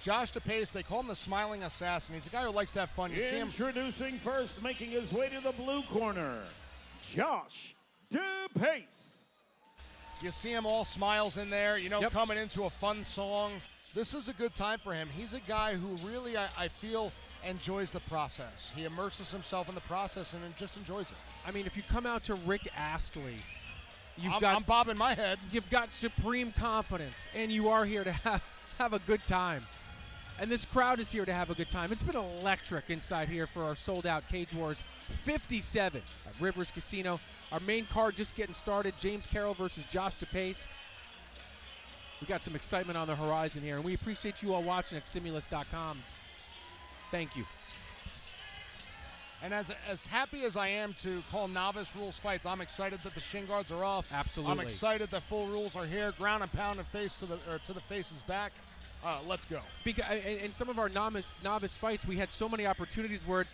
Josh Depace, they call him the smiling assassin. He's a guy who likes to have fun. You see him introducing first, making his way to the blue corner, Josh Depace. You see him all smiles in there, coming into a fun song. This is a good time for him. He's a guy who really, I feel, enjoys the process. He immerses himself in the process and just enjoys it. I mean, if you come out to Rick Astley, I'm bobbing my head. You've got supreme confidence, and you are here to have a good time. And this crowd is here to have a good time. It's been electric inside here for our sold-out Cage Wars 57 at Rivers Casino. Our main card just getting started, James Carroll versus Josh Depace. We got some excitement on the horizon here, and we appreciate you all watching at Stimulus.com. Thank you. And as happy as I am to call novice rules fights, I'm excited that the shin guards are off. Absolutely. I'm excited that full rules are here. Ground and pound and face to the face's back. Let's go. Because in some of our novice fights, we had so many opportunities where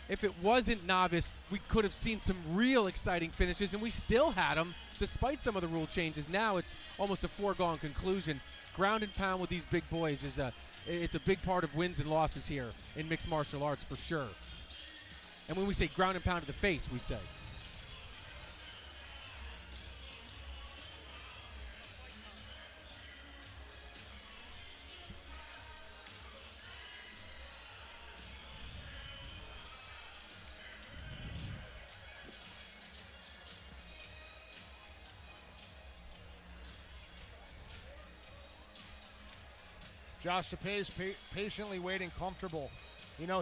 if it wasn't novice, we could have seen some real exciting finishes, and we still had them despite some of the rule changes. Now it's almost a foregone conclusion. Ground and pound with these big boys it's a big part of wins and losses here in mixed martial arts for sure. And when we say ground and pound to the face, we say. Josh Depace patiently waiting, comfortable.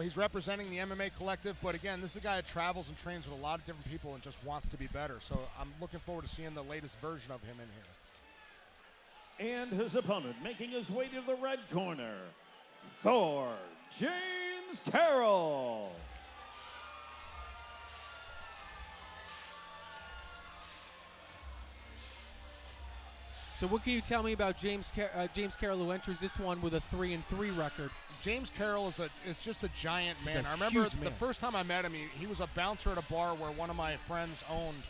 He's representing the MMA collective, but again, this is a guy that travels and trains with a lot of different people and just wants to be better. So I'm looking forward to seeing the latest version of him in here. And his opponent, making his way to the red corner, Thor James Carroll. So what can you tell me about James Carroll, who enters this one with a 3-3 record? James Carroll is just a giant man. I remember the first time I met him, he was a bouncer at a bar where one of my friends owned,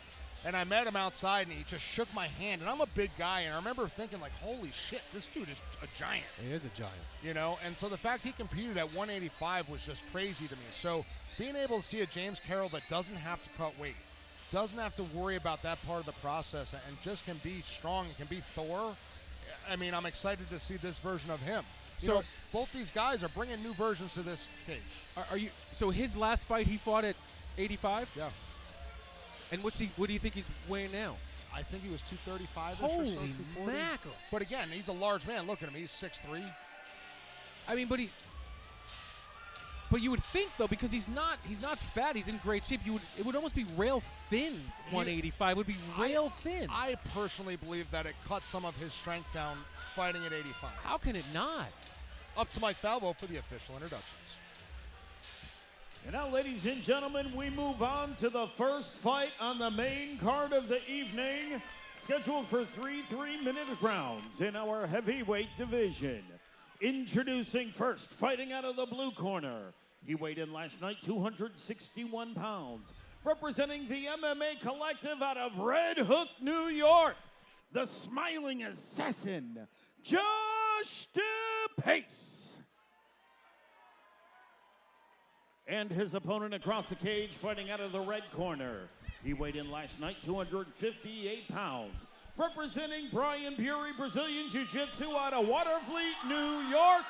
and I met him outside, and he just shook my hand. And I'm a big guy, and I remember thinking, like, holy shit, this dude is a giant. He is a giant. And so the fact he competed at 185 was just crazy to me. So being able to see a James Carroll that doesn't have to cut weight, doesn't have to worry about that part of the process, and just can be strong and can be Thor. I mean, I'm excited to see this version of him. So both these guys are bringing new versions to this cage. Are you? So his last fight, he fought at 85. Yeah. And what do you think he's weighing now? I think he was 235. Holy or so, 240. mackerel! But again, he's a large man. Look at him. He's 6'3". I mean, but you would think, though, because he's not fat, he's in great shape, it would almost be rail thin. 185 would be rail thin. I personally believe that it cut some of his strength down fighting at 85. How can it not? Up to Mike Falvo for the official introductions. And now, ladies and gentlemen, we move on to the first fight on the main card of the evening, scheduled for 3 3-minute rounds in our heavyweight division. Introducing first, fighting out of the blue corner. He weighed in last night 261 pounds. Representing the MMA collective out of Red Hook, New York, the smiling assassin, Josh Depace. And his opponent across the cage, fighting out of the red corner. He weighed in last night 258 pounds. Representing Brian Bury, Brazilian Jiu-Jitsu out of Waterfleet, New York.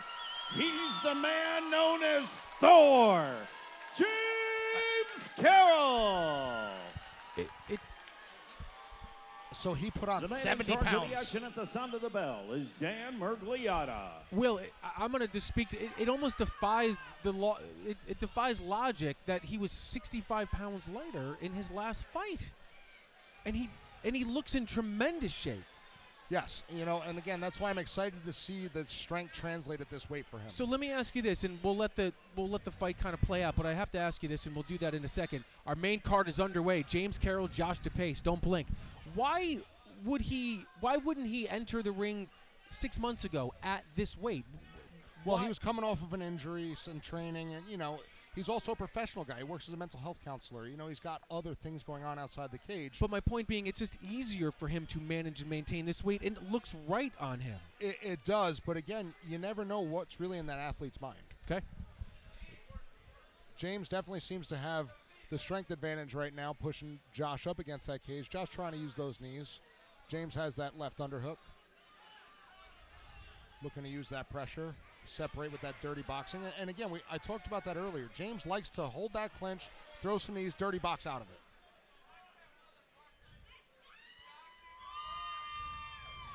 He's the man known as Thor, James Carroll. So he put on the man 70 in charge pounds. Of the action at the sound of the bell is Dan Mergliata. Will, I'm going to just speak to it. It almost defies the law. It defies logic that he was 65 pounds lighter in his last fight, and he looks in tremendous shape. Yes, and again, that's why I'm excited to see the strength translate at this weight for him. So let me ask you this, and we'll let the fight kind of play out, but I have to ask you this, and we'll do that in a second. Our main card is underway. James Carroll, Josh Depace. Don't blink. Why wouldn't he enter the ring 6 months ago at this weight? Well, he was coming off of an injury and training, and, you know, he's also a professional guy. He works as a mental health counselor. You know, he's got other things going on outside the cage. But my point being, it's just easier for him to manage and maintain this weight, and it looks right on him. It does, but again, you never know what's really in that athlete's mind. Okay. James definitely seems to have the strength advantage right now, pushing Josh up against that cage. Josh trying to use those knees. James has that left underhook. Looking to use that pressure, separate with that dirty boxing. And again, I talked about that earlier. James likes to hold that clinch, throw some knees, dirty box out of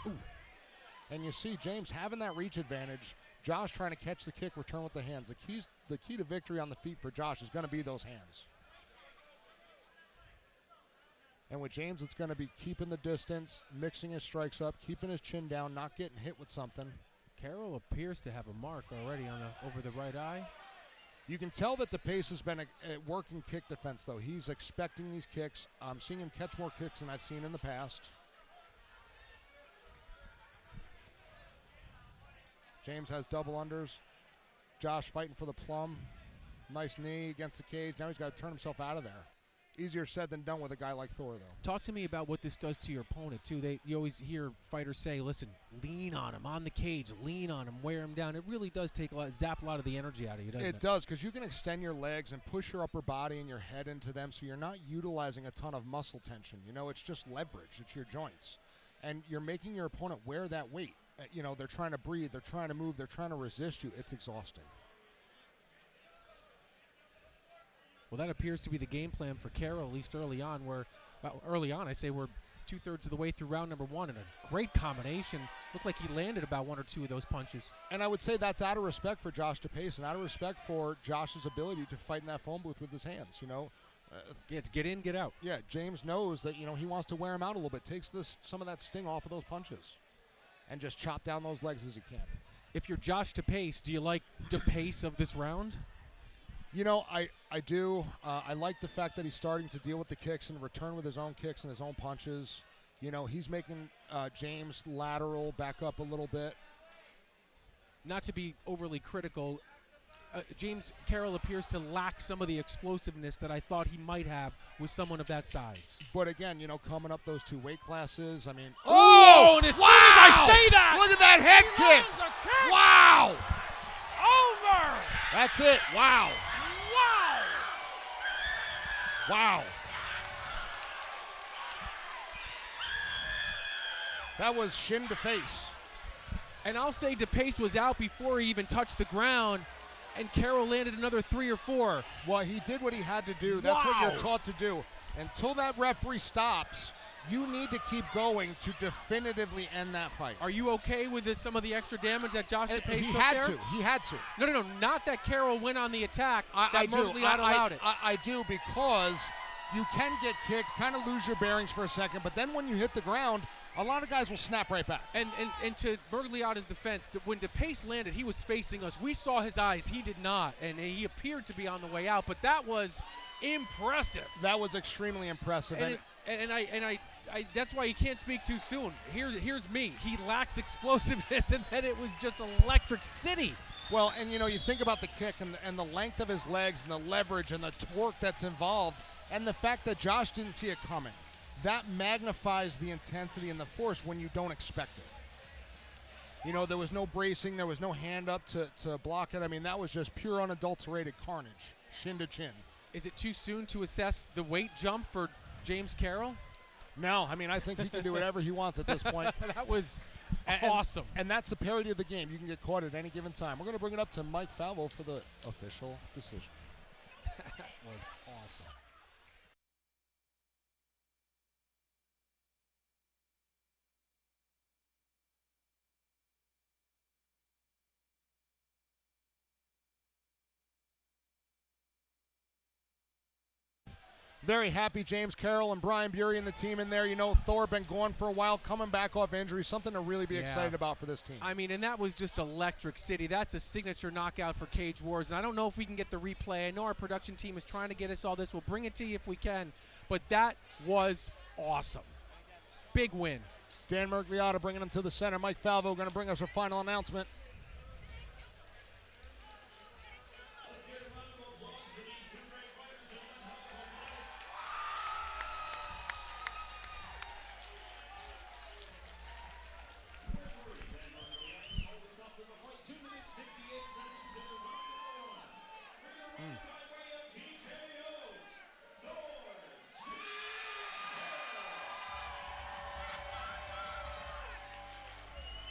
it. Ooh. And you see James having that reach advantage. Josh trying to catch the kick, return with the hands. The key to victory on the feet for Josh is going to be those hands. And with James, it's going to be keeping the distance, mixing his strikes up, keeping his chin down, not getting hit with something. Carroll appears to have a mark already on over the right eye. You can tell that Depace has been working kick defense, though. He's expecting these kicks. I'm seeing him catch more kicks than I've seen in the past. James has double unders. Josh fighting for the plum. Nice knee against the cage. Now he's got to turn himself out of there. Easier said than done with a guy like Thor, though. Talk to me about what this does to your opponent, too. You always hear fighters say, listen, lean on him, on the cage, lean on him, wear him down. It really does zap a lot of the energy out of you, doesn't it? It does, because you can extend your legs and push your upper body and your head into them, so you're not utilizing a ton of muscle tension. You know, it's just leverage. It's your joints. And you're making your opponent wear that weight. You know, they're trying to breathe, they're trying to move, they're trying to resist you. It's exhausting. Well, that appears to be the game plan for Carroll, at least early on. We're 2/3 of the way through round number one, and a great combination. Looked like he landed about one or two of those punches. And I would say that's out of respect for Josh Depace and out of respect for Josh's ability to fight in that phone booth with his hands, you know. Yeah, it's get in, get out. Yeah, James knows that, you know, he wants to wear him out a little bit, takes some of that sting off of those punches, and just chop down those legs as he can. If you're Josh Depace, do you like Depace of this round? You know, I do. I like the fact that he's starting to deal with the kicks and return with his own kicks and his own punches. You know, he's making James lateral, back up a little bit. Not to be overly critical, James Carroll appears to lack some of the explosiveness that I thought he might have with someone of that size. But again, you know, coming up those two weight classes, I mean, oh! And as soon as I say that, look at that head kick! Wow! Over! That's it. Wow! Wow! Wow! That was shin to face. And I'll say Depace was out before he even touched the ground, and Carroll landed another 3 or 4. Well, he did what he had to do. That's what you're taught to do. Until that referee stops, you need to keep going to definitively end that fight. Are you okay with some of the extra damage that Josh Depace took there? He had to. No. Not that Carroll went on the attack. I do. Allowed it. I do, because you can get kicked, kind of lose your bearings for a second, but then when you hit the ground, a lot of guys will snap right back. And to Bergliotta's defense, when Depace landed, he was facing us. We saw his eyes. He did not, and he appeared to be on the way out. But that was impressive. That was extremely impressive. And I that's why you can't speak too soon. Here's me. He lacks explosiveness, and then it was just electric city. Well, and you know, you think about the kick and the length of his legs and the leverage and the torque that's involved, and the fact that Josh didn't see it coming. That magnifies the intensity and the force when you don't expect it. You know, there was no bracing, there was no hand up to block it. I mean, that was just pure unadulterated carnage, shin to chin. Is it too soon to assess the weight jump for James Carroll? No, I mean, I think he can do whatever he wants at this point. That was awesome. And that's the parity of the game. You can get caught at any given time. We're going to bring it up to Mike Falvo for the official decision. That was awesome. Very happy James Carroll and Brian Bury and the team in there. You know, Thor been gone for a while, coming back off injury. Something to really be excited about for this team. I mean, and that was just electric city. That's a signature knockout for Cage Wars. And I don't know if we can get the replay. I know our production team is trying to get us all this. We'll bring it to you if we can. But that was awesome. Big win. Dan Mergliotta bringing him to the center. Mike Falvo going to bring us our final announcement.